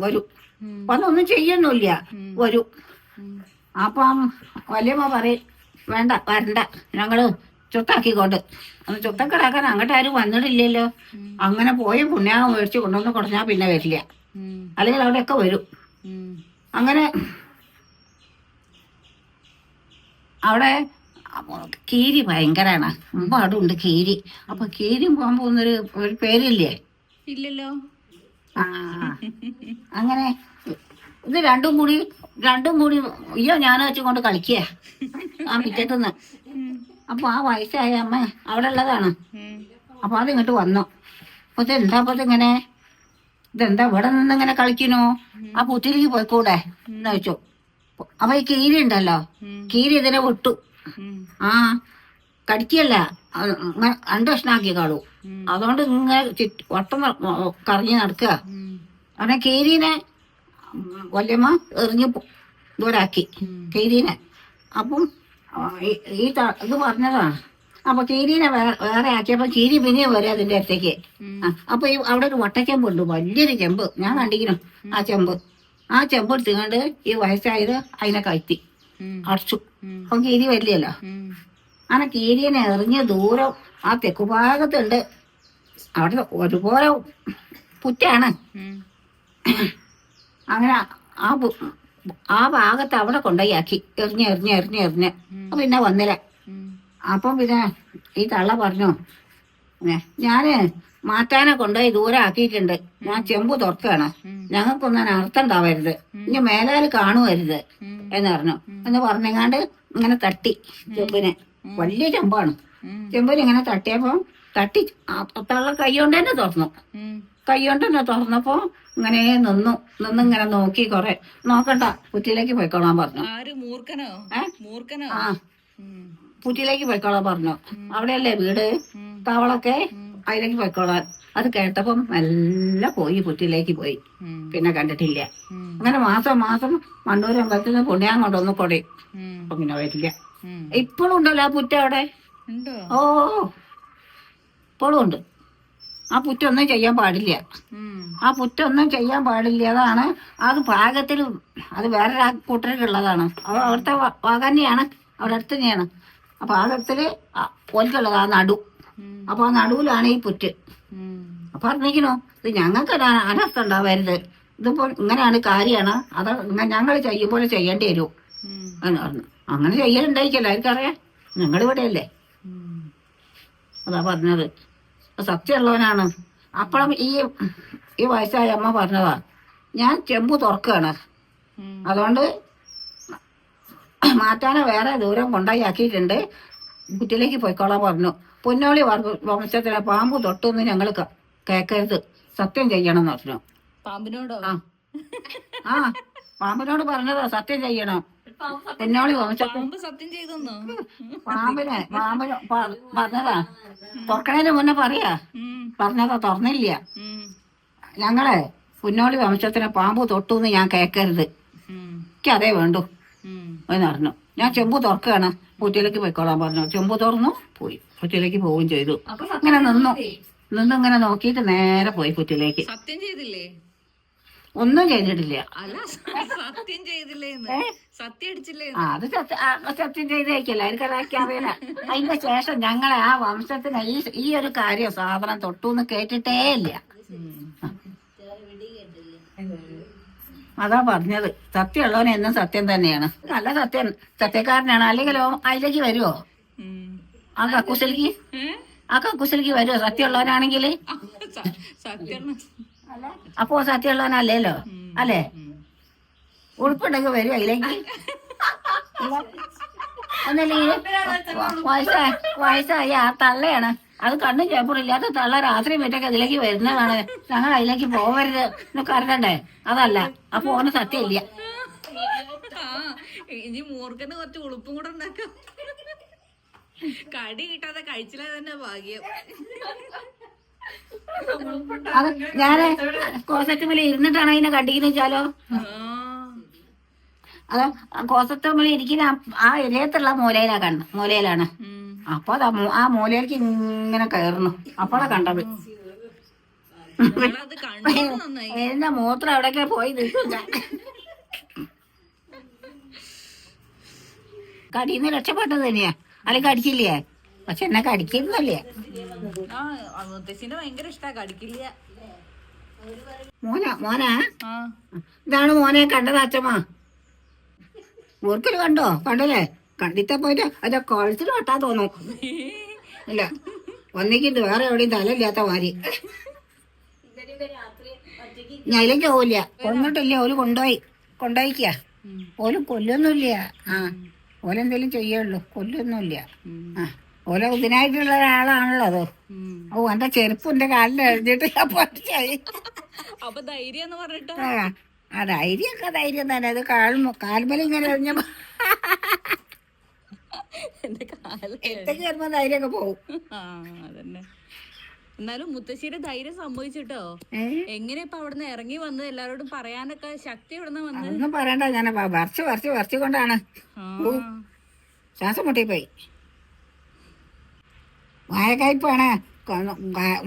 വരും. വന്നൊന്നും ചെയ്യൊന്നുമില്ല, വരും. അപ്പം വല്യമ്മ പറയും, വേണ്ട വരണ്ട, ഞങ്ങള് ചുത്താക്കിക്കൊണ്ട്. അന്ന് ചുത്തക്കടാക്കാൻ അങ്ങോട്ട് ആരും വന്നിട്ടില്ലല്ലോ. അങ്ങനെ പോയി പുണ്യാകം മേടിച്ച് കൊണ്ടുവന്ന് കൊടുഞ്ഞാൽ പിന്നെ വരില്ല, അല്ലെങ്കിൽ അവിടെയൊക്കെ വരും. അങ്ങനെ അവിടെ കീരി ഭയങ്കരാണ്. ഒരുപാടുണ്ട് കീരി. അപ്പൊ കീരി പോകാൻ പോകുന്നൊരു പേരില്ലേ? ഇല്ലല്ലോ. അങ്ങനെ ഇത് രണ്ടും കൂടി അയ്യോ ഞാൻ വെച്ചുകൊണ്ട് കളിക്കുക ആ മുറ്റത്തുനിന്ന്. അപ്പൊ ആ വയസ്സായ അമ്മ അവിടെ ഉള്ളതാണ്. അപ്പൊ അതിങ്ങോട്ട് വന്നു. അപ്പൊ ഇതെന്താ ഇവിടെ നിന്ന് ഇങ്ങനെ കളിക്കണോ? ആ പുറ്റിലേക്ക് പോയിക്കൂടെ എന്ന് വെച്ചു. അപ്പൊ ഈ കീരി ഉണ്ടല്ലോ, കീരി ഇതിനെ വിട്ടു. കടിക്കല്ല, അണ്ടഷ്ണാക്കി കാടു. അതുകൊണ്ട് ഇങ്ങനെ വട്ടം കറങ്ങി നടക്കുക. അങ്ങനെ കീരീനെ വല്യമ്മ എറിഞ്ഞ് ദൂരാക്കി കീരീനെ. അപ്പം ഇത് പറഞ്ഞതാണ്. അപ്പൊ കീരീനെ വേറെ ആക്കിയപ്പോ കീരി പിന്നെയും വരും അതിന്റെ അടുത്തേക്ക്. അപ്പൊ അവിടെ ഒരു വട്ടച്ചെമ്പുണ്ട്, വലിയൊരു ചെമ്പ്. ഞാൻ കണ്ടിരിക്കണം ആ ചെമ്പ് എടുത്തുകൊണ്ട് ഈ വയസ്സായത് അതിനെ കയറ്റി അടച്ചു. അപ്പൊ കീരി വരില്ലല്ലോ. അങ്ങനെ കീരിനെ എറിഞ്ഞ് ദൂരം ആ തെക്കുഭാഗത്തുണ്ട്. അവിടെ ഒരുപോലെ പുറ്റാണ്. അങ്ങനെ ആ ഭാഗത്ത് അവിടെ കൊണ്ടുപോയി ആക്കി എറിഞ്ഞ് പിന്നെ വന്നില്ല. അപ്പം പിന്നെ ഈ തള്ള പറഞ്ഞു, ഞാന് മാറ്റാനെ കൊണ്ടുപോയി ദൂരെ ആക്കിയിട്ടുണ്ട്, ഞാൻ ചെമ്പ് തുറക്കുകയാണ്, ഞങ്ങൾക്കൊന്നും അർത്ഥം ഉണ്ടാവരുത്, ഇനി മേലാല് കാണുവരുത് എന്ന് പറഞ്ഞെങ്ങാണ്ട് ഇങ്ങനെ തട്ടി ചെമ്പിനെ. വലിയ ചെമ്പാണ്. ചെമ്പിന് ഇങ്ങനെ തട്ടി തള്ള കൈകൊണ്ട് തന്നെ തുറന്നപ്പോ ഇങ്ങനെ നിന്നിങ്ങനെ നോക്കി കൊറേ. നോക്കണ്ട, പുറ്റിലേക്ക് പോയിക്കോളാൻ പറഞ്ഞു. പുറ്റിലേക്ക് പോയിക്കോളാൻ പറഞ്ഞു. അവിടെയല്ലേ വീട്, താവളൊക്കെ, അതിലേക്ക് പോയിക്കോളാൻ. അത് കേട്ടപ്പം നല്ല പോയി, പുറ്റിലേക്ക് പോയി. പിന്നെ കണ്ടിട്ടില്ല. അങ്ങനെ മാസം മണ്ണൂരമ്പലത്തിൽ നിന്ന് പുണ്യാൻ കൊണ്ടൊന്ന് കൊടയും. അപ്പൊ പിന്നെ വരില്ല. ഇപ്പോഴും ഉണ്ടല്ലോ ആ പുറ്റ അവിടെ. ഓ, ഇപ്പോഴും ഉണ്ട്. ആ പുറ്റൊന്നും ചെയ്യാൻ പാടില്ല. അതാണ്. അത് പാകത്തിൽ അത് വേറെ കൂട്ടർക്കുള്ളതാണ്. അവിടുത്തെ വക തന്നെയാണ്, അവിടെ അടുത്ത് തന്നെയാണ്. ആ പാകത്തില് ഓൽക്കുള്ളത് ആ നടു. അപ്പൊ ആ നടുവിലാണ് ഈ പുറ്റ്. അപ്പൊ പറഞ്ഞിരിക്കണോ, ഇത് ഞങ്ങൾക്ക് അനർത്ഥം ഉണ്ടാവരുത്, ഇതിപ്പോ ഇങ്ങനെയാണ് കാര്യമാണ്, അത് ഞങ്ങൾ ചെയ്യുമ്പോലെ ചെയ്യേണ്ടി വരും എന്ന് പറഞ്ഞു. അങ്ങനെ ചെയ്യലുണ്ടായിക്കല്ലോ, ആർക്കറിയാം, ഞങ്ങളിവിടെ അല്ലേ. അതാ പറഞ്ഞത്, സത്യമുള്ളവനാണ്. അപ്പോഴും ഈ വയസ്സായ അമ്മ പറഞ്ഞതാ, ഞാൻ ചെമ്പ് തുറക്കുകയാണ്, അതുകൊണ്ട് മാറ്റാനെ വേറെ ദൂരം കൊണ്ടായി ആക്കിയിട്ടുണ്ട്, കുറ്റിലേക്ക് പോയിക്കോളാൻ പറഞ്ഞു. പൊന്നോളി വംശത്തിലെ പാമ്പ് തൊട്ടൊന്ന് ഞങ്ങൾ കേക്കരുത്, സത്യം ചെയ്യണം എന്ന് പറഞ്ഞു. പാമ്പിനോടോ? ആ പാമ്പിനോട് പറഞ്ഞതാ, സത്യം ചെയ്യണം. പൊന്നോളി വംശത്തിൽ സത്യം ചെയ്തെന്നോ? പാമ്പിന് പറഞ്ഞതാ, തുറക്കണേന് മുന്നേ പറയാ, പറഞ്ഞതാ, തുറന്നില്ല. ഞങ്ങളെ പുന്നോളി വംശത്തിനെ പാമ്പ് തൊട്ടൂന്ന് ഞാൻ കേക്കരുത്, എനിക്ക് അതേ വേണ്ടു എന്ന് പറഞ്ഞു. ഞാൻ ചെമ്പ് തുറക്കുകയാണ്, കുറ്റിയിലേക്ക് പോയിക്കോളാൻ പറഞ്ഞു. ചെമ്പ് തുറന്നു പോയി, കുറ്റിയിലേക്ക് പോവുകയും ചെയ്തു. ഇങ്ങനെ നിന്നിങ്ങനെ നോക്കിയിട്ട് നേരെ പോയി കുറ്റിയിലേക്ക്. സത്യം ചെയ്തില്ലേ? ഒന്നും ചെയ്തിട്ടില്ല. അല്ല, സത്യം ചെയ്തില്ലേ? സത്യം അടിച്ചില്ലേ? അത് സത്യം ചെയ്തേക്കല്ല, എനിക്കതാക്കി അറിയില്ല. അതിന്റെ ശേഷം ഞങ്ങളെ ആ വംശത്തിന് ഈ ഒരു കാര്യം സാധനം തൊട്ടൂന്ന് കേട്ടിട്ടേ ഇല്ല. അതാ പറഞ്ഞത്, സത്യമുള്ളവൻ എന്നും സത്യം തന്നെയാണ്. നല്ല സത്യക്കാരനാണ്. അല്ലെങ്കിലോ അതിലേക്ക് വരുവോ? ആ കക്കൂസിലേക്ക് വരുവോ സത്യമുള്ളവനാണെങ്കിൽ? അപ്പോ സത്യമുള്ളവനല്ലേലോ, അല്ലേ? ഉടുപ്പുണ്ടെങ്കിൽ വരുവോ അതിലേക്ക്? ഒന്നല്ലെങ്കിൽ വയസ്സായ ആ തള്ളയാണ്, അത് കണ്ണും ചേപ്പറില്ലാത്ത തള്ള രാത്രി വീട്ടൊക്കെ അതിലേക്ക് വരുന്നതാണ്. ഞങ്ങൾ അതിലേക്ക് പോവരുത് എന്നൊക്കെ അറിയണ്ടേ? അതല്ല, അപ്പൊ ഓന് സത്യമില്ല. ഇനി മൂർഖന് കുറച്ച് ഉളുപ്പും കൂടെ ഉണ്ടാക്കാം. കടി കിട്ടാതെ കഴിച്ചില്ല തന്നെ ഭാഗ്യം. അത് ഞാന് കോസറ്റുമല ഇരുന്നിട്ടാണ് അതിനെ കണ്ടിക്കുന്ന വെച്ചാലോ, അത് കോസത്തുമല ഇരിക്കുന്ന ആ ഇരയത്തുള്ള മൂലയിലാണ്. അപ്പൊ ആ മൂലയിലേക്ക് ഇങ്ങനെ കയറുന്നു. അപ്പോഴാ കണ്ടത്. എന്റെ മൂത്രം എവിടേക്കാ പോയി നിൽക്കില്ല. കടിന്ന് രക്ഷപ്പെട്ടത് തന്നെയാ, അല്ലെങ്കിൽ കടിക്കില്ലേ? പക്ഷെ എന്നെ കടിക്കുന്നല്ലേ. ഭയങ്കര ഇഷ്ടാ, കടിക്കില്ല. മോനാ ഇതാണ് മോനെ കണ്ടത് അച്ഛമ്മ. മൂർക്കല് കണ്ടല്ലേ? കണ്ടിത്തെ പോയിട്ട് അതിന്റെ കുളത്തിൽ വെട്ടാൻ തോന്നും. ഇല്ല, ഒന്നിക്കുണ്ട് വേറെ എവിടെയും തലയില്ലാത്ത മാതിരി. ഞാൻ അതിലേക്ക് പോവില്ല, കൊന്നിട്ടില്ല. ഓല് കൊണ്ടുപോയിക്ക. ഓല് കൊല്ലൊന്നുമില്ല. ആ ഓലെന്തേലും ചെയ്യുള്ളൂ, കൊല്ലൊന്നുമില്ല. ആ ഓല ഇതിനായിട്ടുള്ള ഒരാളാണല്ലോ അത്. ഓ എന്റെ ചെരുപ്പ് എന്റെ കാലിൽ എഴുതിയിട്ട് ഞാൻ പഠിച്ചായി. അപ്പൊ ധൈര്യം എന്ന് പറഞ്ഞിട്ട് ആ ധൈര്യമൊക്കെ ധൈര്യം തന്നെ. അത് കാൽമല ഇങ്ങനെ എറിഞ്ഞപ്പോ എന്തൊക്കെ വരുമ്പോ ധൈര്യമൊക്കെ പോവും. അതന്നെ. എന്നാലും മുത്തശ്ശിയുടെ ധൈര്യം സംഭവിച്ചിട്ടോ. എങ്ങനെ ഇപ്പൊ അവിടുന്ന് ഇറങ്ങി വന്ന് എല്ലാരോടും പറയാനൊക്കെ ശക്തി ഇവിടുന്ന് വന്ന്? ഒന്നും പറയണ്ട, ഞാൻ വരച്ച് കൊണ്ടാണ് ശ്വാസം മുട്ടിപ്പോയി. വായക്കായ്പാണ്,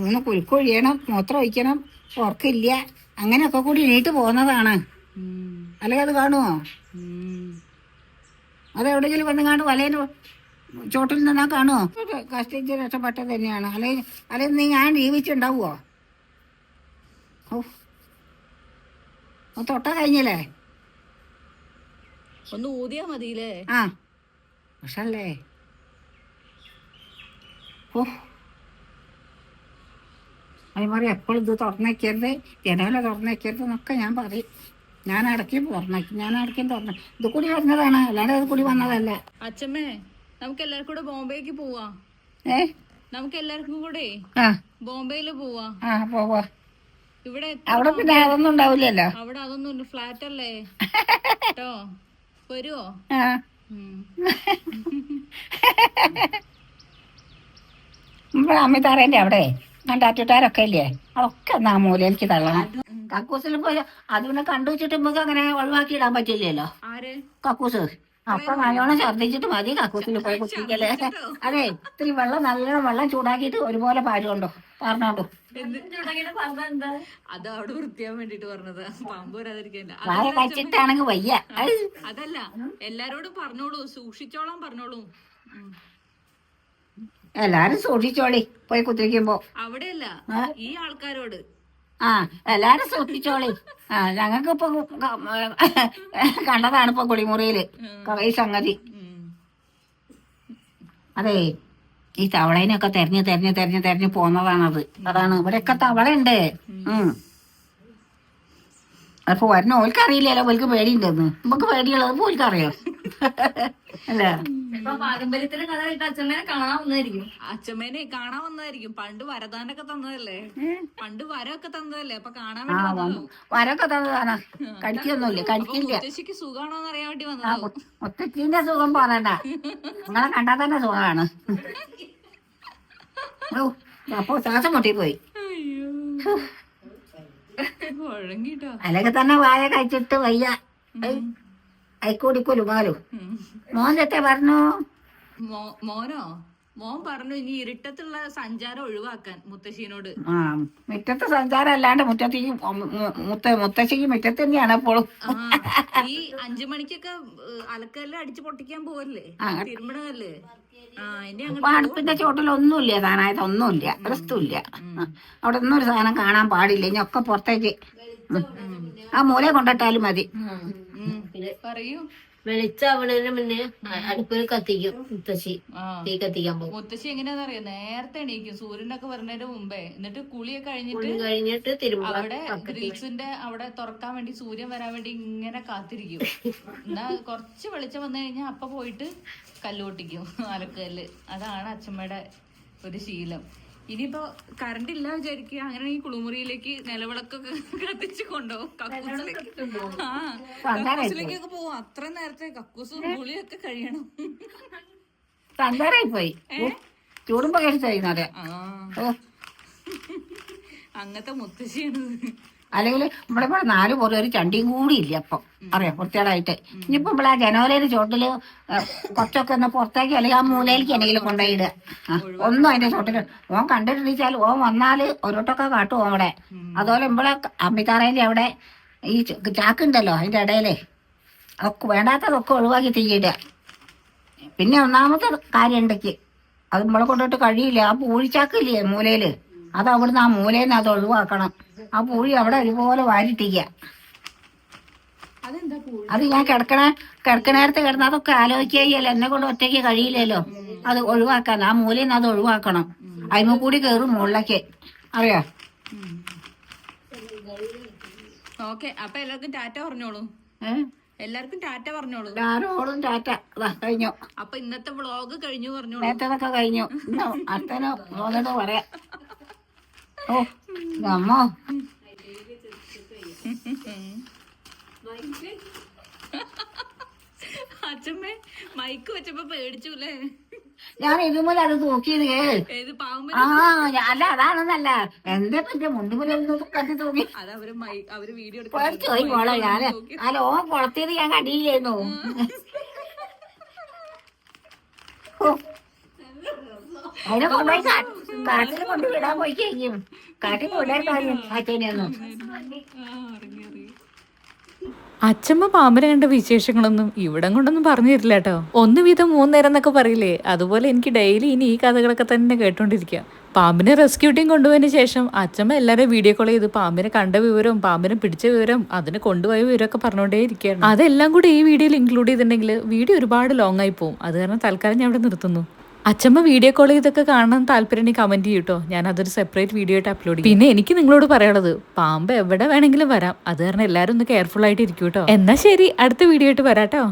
ഒന്ന് കുലുക്കൊഴിയണം, മൂത്രം ഒഴിക്കണം, ഉറക്കില്ല, അങ്ങനെയൊക്കെ കൂടി എണീറ്റ് പോകുന്നതാണ്. അല്ലെങ്കിൽ അത് കാണുമോ? അതെവിടെയെങ്കിലും വന്നുകാണ്ട് വലേന് ചോട്ടിൽ നിന്നാ കാണുമോ? കഷ്ടിച്ച് രക്ഷപ്പെട്ടത് തന്നെയാണ്. അല്ലെങ്കിൽ നീ ഞാൻ ജീവിച്ചുണ്ടാവുമോ? ഓ തൊട്ട കഴിഞ്ഞല്ലേ, ഒന്ന് ഊതിയാ മതിയില്ലേ? ആ പക്ഷല്ലേ ഓ അതുമാതിരി എപ്പോഴും ഇത് തുറന്നേക്കരുത്, ജനല തുറന്നേക്കരുത് എന്നൊക്കെ ഞാൻ പറയും. ഞാൻ ഇടയ്ക്കും തുറന്നു. ഇത് കൂടി വരുന്നതാണ്, അല്ലാണ്ട് ഇത് കൂടി വന്നതല്ല. അച്ഛമ്മേ, നമുക്ക് എല്ലാവർക്കും കൂടെ ബോംബെക്ക് പോവാ. നമുക്ക് എല്ലാവർക്കും കൂടെ ബോംബെയില് പോവാ. പോവാ. ഇവിടെ അവിടെ പിന്നെ അതൊന്നും ഉണ്ടാവില്ലല്ലോ. അവിടെ അതൊന്നും ഫ്ലാറ്റ് അല്ലേ കേട്ടോ. വരുവോ? നമ്മുടെ അമ്മിത്താറേന്റെ അവിടെ കണ്ടാറ്റുകാരൊക്കെ ഇല്ലേ, അതൊക്കെ എന്നാ മൂലയിലേക്ക് തള്ളണം. കക്കൂസിൽ പോയി അത് പിന്നെ കണ്ടു വെച്ചിട്ട് നമുക്ക് അങ്ങനെ ഒഴിവാക്കി ഇടാൻ പറ്റില്ലല്ലോ. കക്കൂസ് അപ്പൊ നല്ലോണം ഛർദ്ദിച്ചിട്ട് മതി കക്കൂസിൽ പോയി കുത്തിക്കല്ലേ. അതെ, ഇത്തിരി നല്ലോണം വെള്ളം ചൂടാക്കിയിട്ട് ഒരുപോലെ പാരുകൊണ്ടോ പറഞ്ഞോണ്ടോ. അത് അവിടെ വൃത്തിയാൻ വേണ്ടിട്ട് പറഞ്ഞത്, പാമ്പ് വരാതിരിക്കല്ല. വായ കഴിച്ചിട്ടാണെങ്കിൽ വയ്യ. അതല്ല, എല്ലാരോടും പറഞ്ഞോളൂ, സൂക്ഷിച്ചോളാം പറഞ്ഞോളൂ. എല്ലാരും സൂക്ഷിച്ചോളി പോയി കുത്തിരിക്കുമ്പോ. അവിടെയല്ല, ഈ ആൾക്കാരോട് ആ എല്ലാരും സൂക്ഷിച്ചോളി. ആ ഞങ്ങൾക്ക് ഇപ്പൊ കണ്ടതാണ് ഇപ്പൊ കുളിമുറിയില് ഈ സംഗതി. അതെ ഈ തവളേനെയൊക്കെ തെരഞ്ഞു പോന്നതാണത്. അതാണ് ഇവിടെയൊക്കെ തവളയുണ്ട്. അപ്പൊ വരണ ഓൽക്കറിയില്ലല്ലോ, ഓൽക്ക് പേടിയുണ്ടെന്ന്. നമുക്ക് പേടിയുള്ളത് ഓൽക്കറിയോ അല്ലേ? പാരമ്പര്യത്തിന്റെ കഥ കേട്ട് അച്ഛമ്മേനെ കാണാൻ വന്നായിരിക്കും. അച്ഛമ്മേനെ കാണാൻ വന്നതായിരിക്കും. പണ്ട് വരദാനൊക്കെ തന്നതല്ലേ, പണ്ട് വരമൊക്കെ തന്നതല്ലേ, അപ്പൊ കാണാൻ ആ വേണ്ടി വന്നു വരൊക്കെ തന്നതാണ്. കടിക്കൊന്നുമില്ല, കഴിക്കില്ല. മുത്തശ്ശിക്ക് സുഖാണോന്ന് അറിയാൻ വേണ്ടി വന്നതാവും. മുത്തച്ഛന്റെ സുഖം പറയണ്ട, നിങ്ങളെ കണ്ടാൽ തന്നെ സുഖമാണ്. അപ്പൊ ശ്വാസം മുട്ടിപ്പോയി. അല്ലെങ്കിൽ തന്നെ വായ കഴിച്ചിട്ട് വയ്യ. അയക്കൂടിക്കൊല്ലു മാലു. മോൻ തെറ്റേ പറഞ്ഞു. മോൻ പറഞ്ഞു ഇനി ഇരുട്ടത്തുള്ള സഞ്ചാരം ഒഴിവാക്കാൻ മുത്തശ്ശീനോട്. ആ മുറ്റത്ത് സഞ്ചാരം അല്ലാണ്ട് മുറ്റത്തേക്ക് മുത്തശ്ശിക്ക് മുറ്റത്ത് തന്നെയാണ് എപ്പോഴും. ഈ 5 മണിക്കൊക്കെ അലക്കല്ല് അടിച്ചു പൊട്ടിക്കാൻ പോവല്ലേ, തിരുമ്പണല്ലേ. ഇപ്പൊ അടുപ്പിന്റെ ചോട്ടിലൊന്നുമില്ല, സാധനമായിട്ട് ഒന്നുമില്ല, പ്രസ്തുമില്ല. അവിടെ ഒന്നും ഒരു സാധനം കാണാൻ പാടില്ല. ഇനി ഒക്കെ പുറത്തേക്ക് ആ മൂലയെ കൊണ്ടിട്ടാലും മതി. പറയൂ. വെളിച്ചാവണതിന് മുന്നേ അടുപ്പിൽ കത്തിക്കും മുത്തശ്ശി. തീ കത്തിക്കാൻ പോകും. മുത്തശ്ശി എങ്ങനെയാണെന്നറിയോ, നേരത്തെ എണീക്കും സൂര്യനൊക്കെ വരുന്നതിന് മുമ്പേ. എന്നിട്ട് കുളിയൊക്കെ കഴിഞ്ഞിട്ട് അവിടെ ഗ്രിൽസിന്റെ അവിടെ തുറക്കാൻ വേണ്ടി സൂര്യൻ വരാൻ വേണ്ടി ഇങ്ങനെ കാത്തിരിക്കും. എന്നാ കുറച്ച് വെളിച്ചം വന്നു കഴിഞ്ഞാൽ അപ്പൊ പോയിട്ട് കല്ല് പൊട്ടിക്കും, അലക്കല്ല്. അതാണ് അച്ഛമ്മയുടെ ഒരു ശീലം. ഇനിയിപ്പോ കറണ്ട് ഇല്ല വിചാരിക്കുക, അങ്ങനെ ഈ കുളിമുറിയിലേക്ക് നിലവിളക്കൊക്കെ കത്തിച്ച് കൊണ്ടുപോകും. കക്കൂസിലേക്കൊക്കെ പോവും. അത്ര നേരത്തെ കക്കൂസും കുളിയൊക്കെ കഴിയണം. സഞ്ചാരായി പോയി ചൂടുമ്പോ കഴിച്ചറിയുന്നത്. അങ്ങനത്തെ മുത്തശ്ശിയാണ്. അല്ലെങ്കിൽ ഇവിടെ 4 പോലെ ഒരു ചണ്ടിയും കൂടി ഇല്ല അപ്പൊ അറിയാം വൃത്തിയേടായിട്ട്. ഇനിയിപ്പോ ഇവിടെ ആ ജനോലയുടെ ചോട്ടില് കുറച്ചൊക്കെ ഒന്ന് പുറത്തേക്ക് അല്ലെങ്കിൽ ആ മൂലയിലേക്ക് എന്തെങ്കിലും കൊണ്ടുപോയിടുക. ഒന്നും അതിന്റെ ചോട്ടില് ഓൻ കണ്ടിട്ടിച്ചാൽ ഓൻ വന്നാല് ഒരോട്ടൊക്കെ കാട്ടും അവിടെ. അതുപോലെ ഇവിടെ അമ്മിത്താറയില് അവിടെ ഈ ചാക്കുണ്ടല്ലോ അതിന്റെ ഇടയില് അതൊക്കെ വേണ്ടാത്തതൊക്കെ ഒഴിവാക്കി തീയിടുക. പിന്നെ ഒന്നാമത്തെ കാര്യം ഉണ്ടെങ്കിൽ അത് നമ്മളെ കൊണ്ടിട്ട് കഴിയില്ല. ആ പൂഴിച്ചാക്കില്ലേ മൂലയില്, അത് അവിടുന്ന് ആ മൂലയിൽ നിന്ന് അത് ഒഴിവാക്കണം. ആ പൂഴി അവിടെ ഒരുപോലെ വാരിട്ടിക്കുക. അത് ഞാൻ കിടക്കണേരത്ത് കിടന്ന് അതൊക്കെ ആലോചിക്കുകയല്ലോ, എന്നെ കൊണ്ട് ഒറ്റയ്ക്ക് കഴിയില്ലല്ലോ. അത് ഒഴിവാക്കാൻ ആ മൂലയിൽ നിന്ന് അത് ഒഴിവാക്കണം. അതിമ കൂടി കയറും മുകളിലേക്ക്, അറിയോ? ഓക്കെ, അപ്പൊ എല്ലാവർക്കും ടാറ്റ പറഞ്ഞോളൂ. എല്ലാവർക്കും ടാറ്റ പറഞ്ഞോളൂ. ആരോടും ടാറ്റ കഴിഞ്ഞു. അപ്പൊ ഇന്നത്തെ വ്ളോഗ് കഴിഞ്ഞു പറഞ്ഞോളൂ. നേരത്തതൊക്കെ കഴിഞ്ഞു. അടുത്തനോ വന്നിട്ട് പറയാം. ഓ അമ്മോ അച്ഛമ്മേ മൈക്ക് വെച്ചപ്പോ പേടിച്ചൂല്ലേ? ഞാൻ ഇതുപോലെ അത് തൂക്കിയത്. ആ അല്ല അതാണെന്നല്ല, എന്റെ പറ്റിയ മുണ്ടുമുലൊന്നും കത്തി തൂക്കി പേടിച്ചു പോയി മോളെ. ഞാന് ആ ലോകം കൊളത്തിയത് ഞാൻ കണ്ടില്ലായിരുന്നു. അതിനെ കൊണ്ടുപോയി കാട്ടിൽ കൊണ്ടുവിടാൻ പോയി കഴിയും. കാട്ടിൽ കൊണ്ടുപോയി കാര്യം അച്ഛനെയൊന്നും. അച്ഛമ്മ പാമ്പിനെ കണ്ട വിശേഷങ്ങളൊന്നും ഇവിടം കൊണ്ടൊന്നും പറഞ്ഞു തരില്ല കേട്ടോ. 1 വീതം 3 നേരം എന്നൊക്കെ പറയില്ലേ, അതുപോലെ എനിക്ക് ഡെയിലി ഇനി ഈ കഥകളൊക്കെ തന്നെ കേട്ടോണ്ടിരിക്കാം. പാമ്പിനെ റെസ്ക്യൂ ടീം കൊണ്ടുപോയതിന് ശേഷം അച്ഛമ്മ എല്ലാവരും വീഡിയോ കോൾ ചെയ്ത് പാമ്പിനെ കണ്ട വിവരവും പാമ്പിനെ പിടിച്ച വിവരം അതിനെ കൊണ്ടുപോയ വിവരമൊക്കെ പറഞ്ഞുകൊണ്ടേ ഇരിക്കുകയാണ്. അതെല്ലാം കൂടി ഈ വീഡിയോയിൽ ഇൻക്ലൂഡ് ചെയ്തിട്ടുണ്ടെങ്കിൽ വീഡിയോ ഒരുപാട് ലോങ് ആയി പോകും. അത് കാരണം തൽക്കാലം ഞാൻ ഇവിടെ നിർത്തുന്നു. അച്ഛമ്മ വീഡിയോ കോൾ ചെയ്തൊക്കെ കാണാൻ താല്പര്യം കമന്റ് ചെയ്യൂട്ടോ, ഞാൻ അതൊരു സെപ്പറേറ്റ് വീഡിയോ ആയിട്ട് അപ്ലോഡ് ചെയ്യും. പിന്നെ എനിക്ക് നിങ്ങളോട് പറയാനുള്ളത്, പാമ്പ് എവിടെ വേണമെങ്കിലും വരാം. അത് കാരണം എല്ലാവരും ഒന്ന് കെയർഫുൾ ആയിട്ട് ഇരിക്കൂട്ടോ. എന്നാ ശരി, അടുത്ത വീഡിയോ ആയിട്ട് വരാട്ടോ.